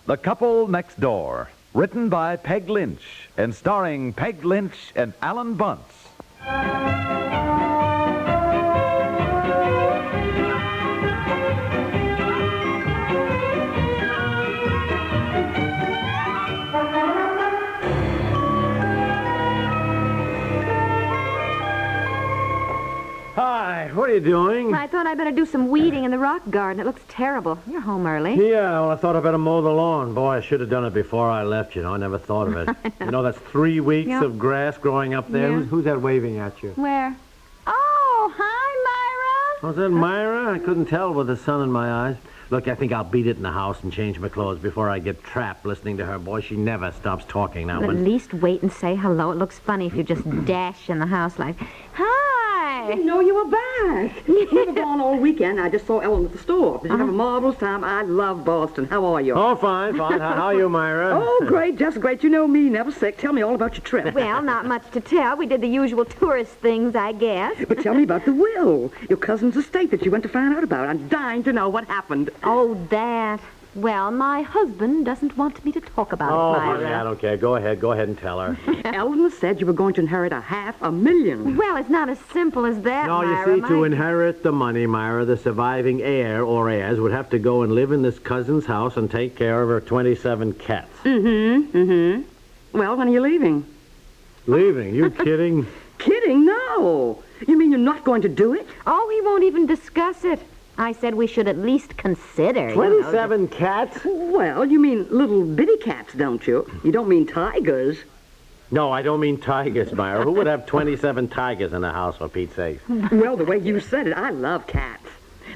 The Couple Next Door, written by Peg Lynch and starring Peg Lynch and Alan Bunce. Hi, what are you doing? I thought I'd better do some weeding in the rock garden. It looks terrible. You're home early. Yeah, well, I thought I better mow the lawn. Boy, I should have done it before I left, I never thought of it. You know, that's 3 weeks of grass growing up there. Yeah. Who's that waving at you? Where? Oh, hi, Myra. Was that Myra? I couldn't tell with the sun in my eyes. Look, I think I'll beat it in the house and change my clothes before I get trapped listening to her. Boy, she never stops talking now. At least wait and say hello. It looks funny if you just dash in the house like, hi. I didn't know you were back. You were gone all weekend. I just saw Ellen at the store. Did you have a marvelous time? I love Boston. How are you? Oh, fine. How are you, Myra? Oh, great, just great. You know me, never sick. Tell me all about your trip. Well, not much to tell. We did the usual tourist things, I guess. But tell me about the will. Your cousin's estate that you went to find out about. I'm dying to know what happened. Oh, that. Well, my husband doesn't want me to talk about it, Myra. Honey, I don't care. Go ahead and tell her. Ellen said you were going to inherit $500,000. Well, it's not as simple as that, No, Myra. you see, to inherit the money, Myra, the surviving heir or heirs would have to go and live in this cousin's house and take care of her 27 cats. Well, when are you leaving? Leaving? You kidding? Kidding? No. You mean you're not going to do it? Oh, he won't even discuss it. I said we should at least consider. 27 cats? Well, you mean little bitty cats, don't you? You don't mean tigers. No, I don't mean tigers, Myra. Who would have 27 tigers in the house, for Pete's sake? Well, the way you said it, I love cats.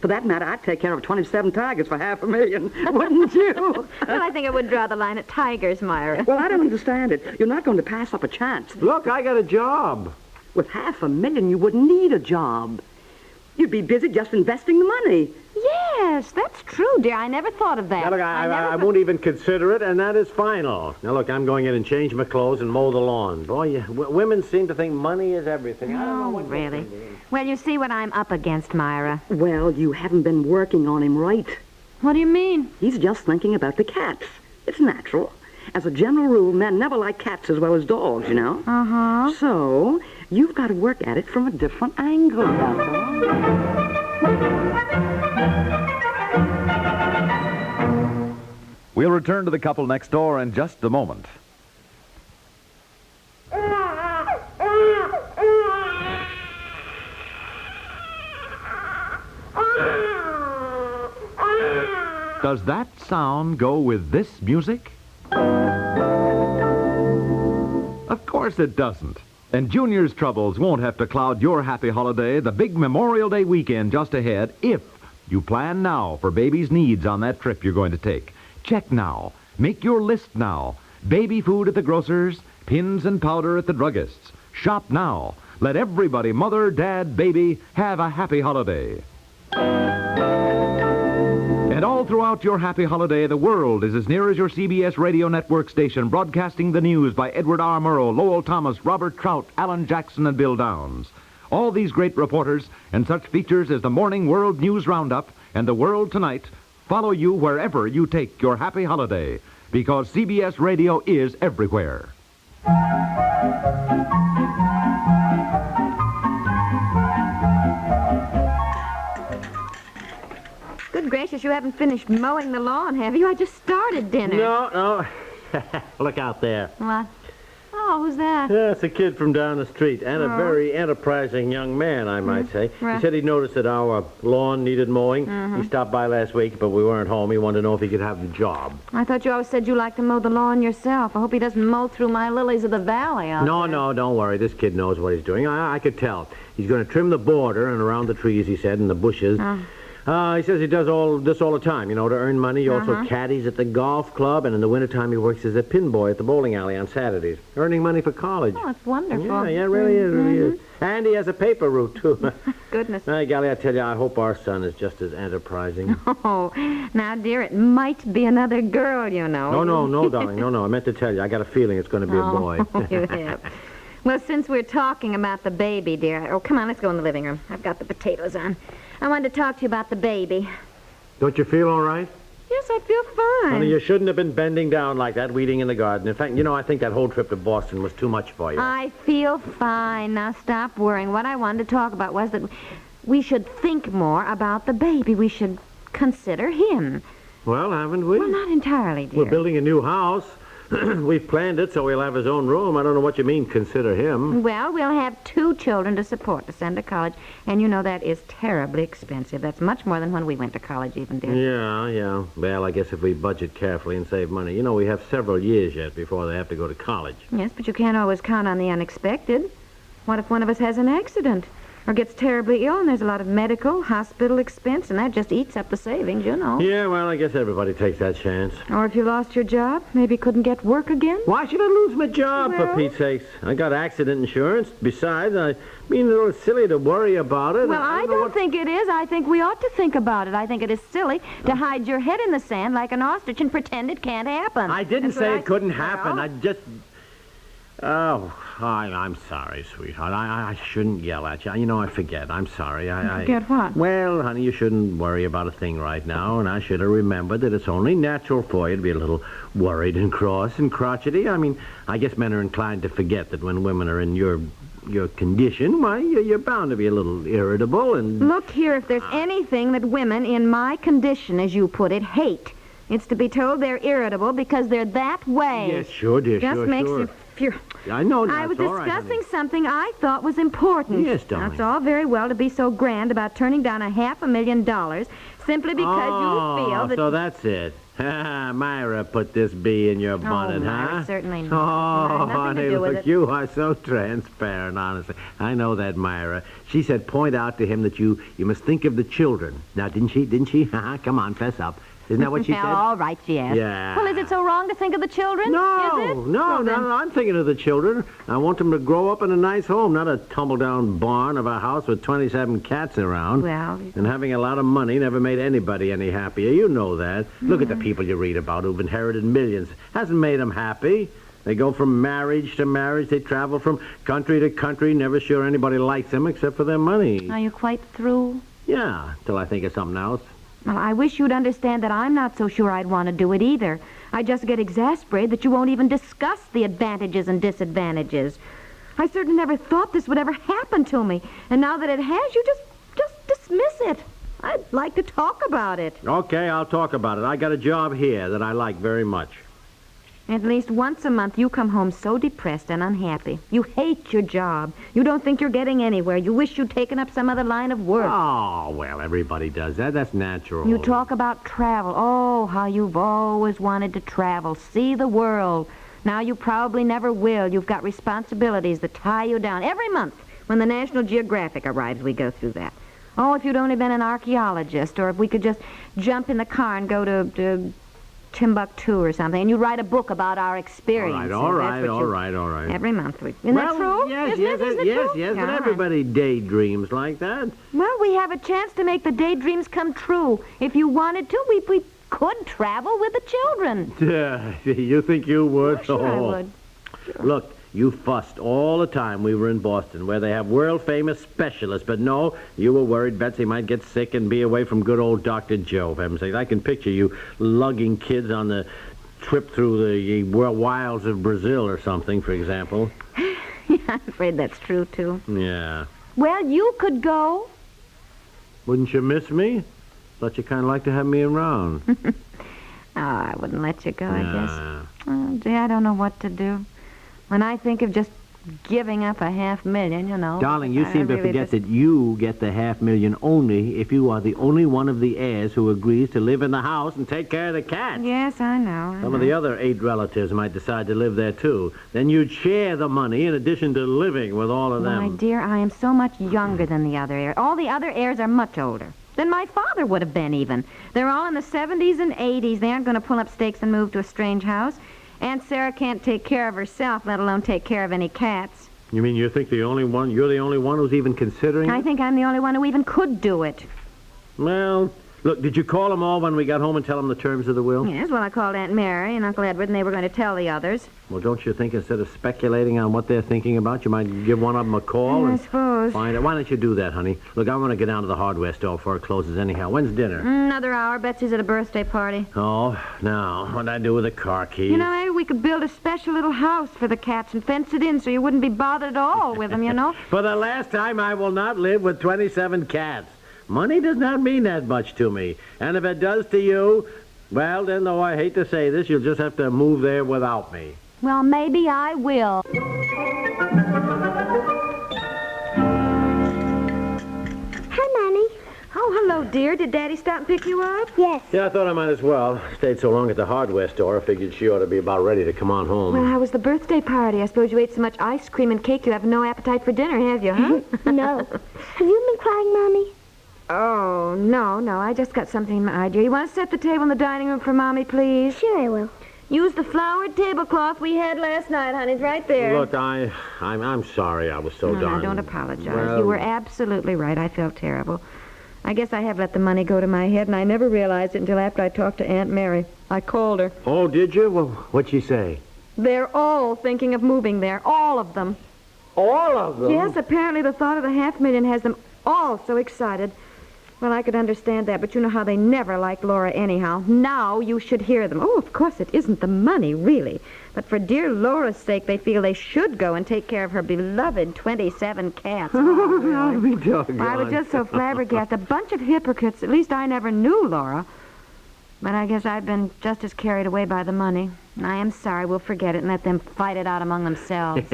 For that matter, I'd take care of 27 tigers for $500,000, wouldn't you? Well, I think I would draw the line at tigers, Myra. Well, I don't understand it. You're not going to pass up a chance. Look, I got a job. With $500,000, you wouldn't need a job. You'd be busy just investing the money. Yes, that's true, dear. I never thought of that. Now, look, I won't even consider it, and that is final. Now, look, I'm going in and change my clothes and mow the lawn. Boy, women seem to think money is everything. I don't know what really? Well, you see what I'm up against, Myra. Well, you haven't been working on him right. What do you mean? He's just thinking about the cats. It's natural. As a general rule, men never like cats as well as dogs, you know? Uh-huh. So, you've got to work at it from a different angle, Bethel. We'll return to The Couple Next Door in just a moment. Does that sound go with this music? Of course it doesn't. And Junior's troubles won't have to cloud your happy holiday, the big Memorial Day weekend just ahead, if you plan now for baby's needs on that trip you're going to take. Check now. Make your list now. Baby food at the grocer's, pins and powder at the druggist's. Shop now. Let everybody, mother, dad, baby, have a happy holiday. And all throughout your happy holiday, the world is as near as your CBS Radio Network station, broadcasting the news by Edward R. Murrow, Lowell Thomas, Robert Trout, Alan Jackson, and Bill Downs. All these great reporters and such features as the Morning World News Roundup and The World Tonight follow you wherever you take your happy holiday, because CBS Radio is everywhere. Good gracious, you haven't finished mowing the lawn, have you? I just started dinner. No. Look out there. What? Oh, who's that? Yeah, it's a kid from down the street, and a very enterprising young man, I might say. Right. He said he noticed that our lawn needed mowing. He stopped by last week, but we weren't home. He wanted to know if he could have the job. I thought you always said you liked to mow the lawn yourself. I hope he doesn't mow through my lilies of the valley out there. No, don't worry. This kid knows what he's doing. I could tell. He's going to trim the border and around the trees, he said, and the bushes. He says he does all this all the time, to earn money. He also caddies at the golf club, and in the wintertime he works as a pin boy at the bowling alley on Saturdays, earning money for college. Oh, it's wonderful. Yeah, it really is. And he has a paper route, too. Goodness. Hey, golly, I tell you, I hope our son is just as enterprising. Oh, now, dear, it might be another girl, you know. No, darling, no. I meant to tell you, I got a feeling it's going to be a boy. You have. Well, since we're talking about the baby, dear, come on, let's go in the living room. I've got the potatoes on. I wanted to talk to you about the baby. Don't you feel all right? Yes, I feel fine. Honey, you shouldn't have been bending down like that, weeding in the garden. In fact, I think that whole trip to Boston was too much for you. I feel fine. Now stop worrying. What I wanted to talk about was that we should think more about the baby. We should consider him. Well, haven't we? Well, not entirely, dear. We're building a new house. We've planned it so he'll have his own room. I don't know what you mean, consider him. Well, we'll have 2 children to support, to send to college. And you know that is terribly expensive. That's much more than when we went to college even, dear. Yeah. Well, I guess if we budget carefully and save money. We have several years yet before they have to go to college. Yes, but you can't always count on the unexpected. What if one of us has an accident? Or gets terribly ill and there's a lot of medical, hospital expense, and that just eats up the savings, Yeah, well, I guess everybody takes that chance. Or if you lost your job, maybe couldn't get work again. Why should I lose my job, for Well- Pete's sakes? I got accident insurance. Besides, a little silly to worry about it. Well, I don't think it is. I think we ought to think about it. I think it is silly to hide your head in the sand like an ostrich and pretend it can't happen. I didn't That's say what it couldn't happen. Well, I just... Oh, I'm sorry, sweetheart. I shouldn't yell at you. I forget. I'm sorry. Forget what? Well, honey, you shouldn't worry about a thing right now, and I should have remembered that it's only natural for you to be a little worried and cross and crotchety. I guess men are inclined to forget that when women are in your condition, why, you're bound to be a little irritable and... Look here, if there's anything that women in my condition, as you put it, hate, it's to be told they're irritable because they're that way. Yes, sure, dear, Just sure, makes sure. you furious. I know I was that's all right, discussing honey. something I thought was important. Yes, darling. Now, it's all very well to be so grand about turning down $500,000 simply because you feel that... so that's it. Myra put this bee in your bonnet, Myra, huh? certainly not. Oh, Nothing to honey, do with look, it. you are so transparent, honestly. I know that, Myra. She said point out to him that you must think of the children. Now, didn't she? Come on, fess up. Isn't that what she said? All right, yes. Yeah. Well, is it so wrong to think of the children? Is it? No, Well, then- I'm thinking of the children. I want them to grow up in a nice home, not a tumble-down barn of a house with 27 cats around. Well... And having a lot of money never made anybody any happier. You know that. Look at the people you read about who've inherited millions. Hasn't made them happy. They go from marriage to marriage. They travel from country to country, never sure anybody likes them except for their money. Are you quite through? Yeah, till I think of something else. Well, I wish you'd understand that I'm not so sure I'd want to do it either. I just get exasperated that you won't even discuss the advantages and disadvantages. I certainly never thought this would ever happen to me. And now that it has, you just dismiss it. I'd like to talk about it. Okay, I'll talk about it. I got a job here that I like very much. At least once a month, you come home so depressed and unhappy. You hate your job. You don't think you're getting anywhere. You wish you'd taken up some other line of work. Oh, well, everybody does that. That's natural. You talk about travel. Oh, how you've always wanted to travel, see the world. Now you probably never will. You've got responsibilities that tie you down. Every month, when the National Geographic arrives, we go through that. Oh, if you'd only been an archaeologist, or if we could just jump in the car and go to Timbuktu or something, and you write a book about our experience. All right. Every month. Isn't that true? Yes, Isn't it yes, true? yes, but Yeah. everybody daydreams like that. Well, we have a chance to make the daydreams come true. If you wanted to, we could travel with the children. You think you would? Oh, sure I would. Look, you fussed all the time we were in Boston, where they have world-famous specialists. But no, you were worried Betsy might get sick and be away from good old Dr. Joe, for heaven's sake. I can picture you lugging kids on the trip through the wilds of Brazil or something, for example. I'm afraid that's true, too. Yeah. Well, you could go. Wouldn't you miss me? Thought you kind of like to have me around. Oh, I wouldn't let you go, I guess. Yeah. Oh, gee, I don't know what to do. When I think of just giving up $500,000, Darling, you I seem to really forget just- that you get the $500,000 only if you are the only one of the heirs who agrees to live in the house and take care of the cats. Yes, I know. Some of the other 8 relatives might decide to live there, too. Then you'd share the money in addition to living with all of My them. dear, I am so much younger than the other heirs. All the other heirs are much older than my father would have been, even. They're all in the 70s and 80s. They aren't going to pull up stakes and move to a strange house. Aunt Sarah can't take care of herself, let alone take care of any cats. You mean you think you're the only one who's even considering I it? think I'm the only one who even could do it. Well, Look, did you call them all when we got home and tell them the terms of the will? Yes, well, I called Aunt Mary and Uncle Edward, and they were going to tell the others. Well, don't you think instead of speculating on what they're thinking about, you might give one of them a call? I suppose. Find out. Why don't you do that, honey? Look, I want to get down to the hardware store before it closes anyhow. When's dinner? Another hour. Betsy's at a birthday party. Oh, now, what'd I do with the car keys? You know, maybe we could build a special little house for the cats and fence it in so you wouldn't be bothered at all with them, you know? For the last time, I will not live with 27 cats. Money does not mean that much to me. And if it does to you, well, then, though I hate to say this, you'll just have to move there without me. Well, maybe I will. Hi, Mommy. Oh, hello, dear. Did Daddy stop and pick you up? Yes. Yeah, I thought I might as well. Stayed so long at the hardware store, I figured she ought to be about ready to come on home. Well, how was the birthday party? I suppose you ate so much ice cream and cake you have no appetite for dinner, have you, huh? No. Have you been crying, Mommy? Oh, no. I just got something in my eye, dear. You want to set the table in the dining room for Mommy, please? Sure I will. Use the flowered tablecloth we had last night, honey. It's right there. Look, I'm sorry I was so No, darn... don't apologize. Well- You were absolutely right. I felt terrible. I guess I have let the money go to my head, and I never realized it until after I talked to Aunt Mary. I called her. Oh, did you? Well, what'd she say? They're all thinking of moving there. All of them. All of them? Yes, apparently the thought of the $500,000 has them all so excited. Well, I could understand that, but you know how they never liked Laura anyhow. Now you should hear them. Oh, of course, it isn't the money, really. But for dear Laura's sake, they feel they should go and take care of her beloved 27 cats. Oh, really? I'll be doggone. I was just so flabbergasted. A bunch of hypocrites. At least I never knew Laura. But I guess I've been just as carried away by the money. I am sorry. We'll forget it and let them fight it out among themselves.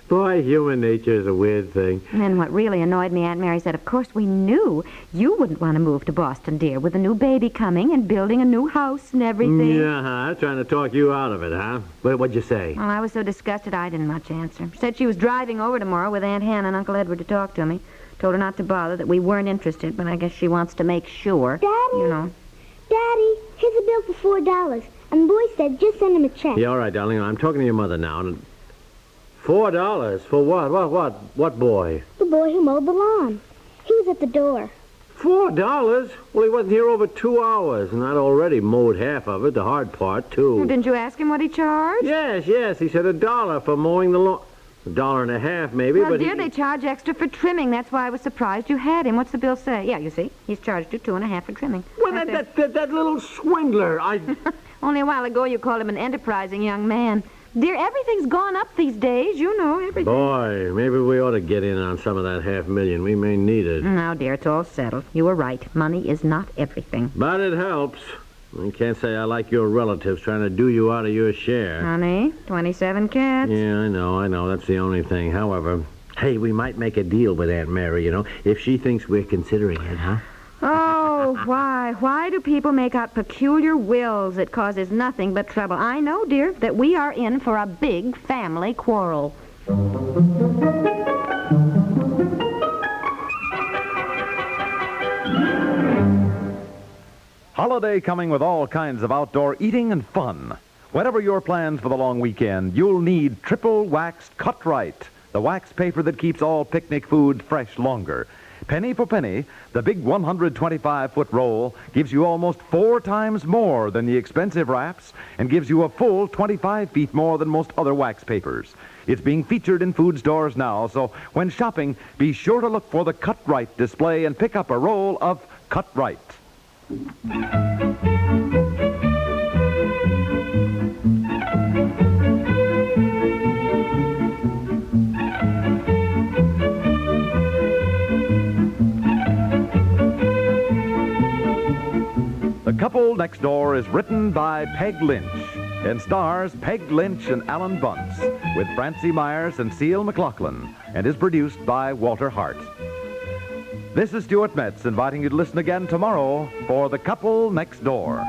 Boy, human nature is a weird thing. And then what really annoyed me, Aunt Mary said, of course we knew you wouldn't want to move to Boston, dear, with a new baby coming and building a new house and everything. Yeah, trying to talk you out of it, huh? What'd you say? Well, I was so disgusted I didn't much answer. Said she was driving over tomorrow with Aunt Hannah and Uncle Edward to talk to me. Told her not to bother, that we weren't interested, but I guess she wants to make sure. Daddy? You know. Daddy, here's a bill for $4. And the boy said just send him a check. Yeah, all right, darling. I'm talking to your mother now. $4? For what? What boy? The boy who mowed the lawn. He was at the door. $4? Well, he wasn't here over 2 hours, and I'd already mowed half of it, the hard part, too. Well, didn't you ask him what he charged? Yes. He said $1 for mowing the lawn. $1.50, maybe, Well, but dear, they charge extra for trimming. That's why I was surprised you had him. What's the bill say? Yeah, you see. He's charged you $2.50 for trimming. Well, Right that little swindler. Only a while ago you called him an enterprising young man. Dear, everything's gone up these days. You know, everything. Boy, maybe we ought to get in on some of that $500,000. We may need it. Now, dear, it's all settled. You were right. Money is not everything. But it helps. I can't say I like your relatives trying to do you out of your share. Honey, 27 cats. Yeah, I know. That's the only thing. However, hey, we might make a deal with Aunt Mary, if she thinks we're considering it, huh? Oh, why? Why do people make out peculiar wills? It causes nothing but trouble. I know, dear, that we are in for a big family quarrel. Holiday coming with all kinds of outdoor eating and fun. Whatever your plans for the long weekend, you'll need triple waxed Cut Right, the wax paper that keeps all picnic food fresh longer. Penny for penny, the big 125-foot roll gives you almost 4 times more than the expensive wraps and gives you a full 25 feet more than most other wax papers. It's being featured in food stores now, so when shopping, be sure to look for the Cut Right display and pick up a roll of Cut Right. The Couple Next Door is written by Peg Lynch and stars Peg Lynch and Alan Bunce with Francie Myers and Seal McLaughlin and is produced by Walter Hart. This is Stuart Metz inviting you to listen again tomorrow for The Couple Next Door.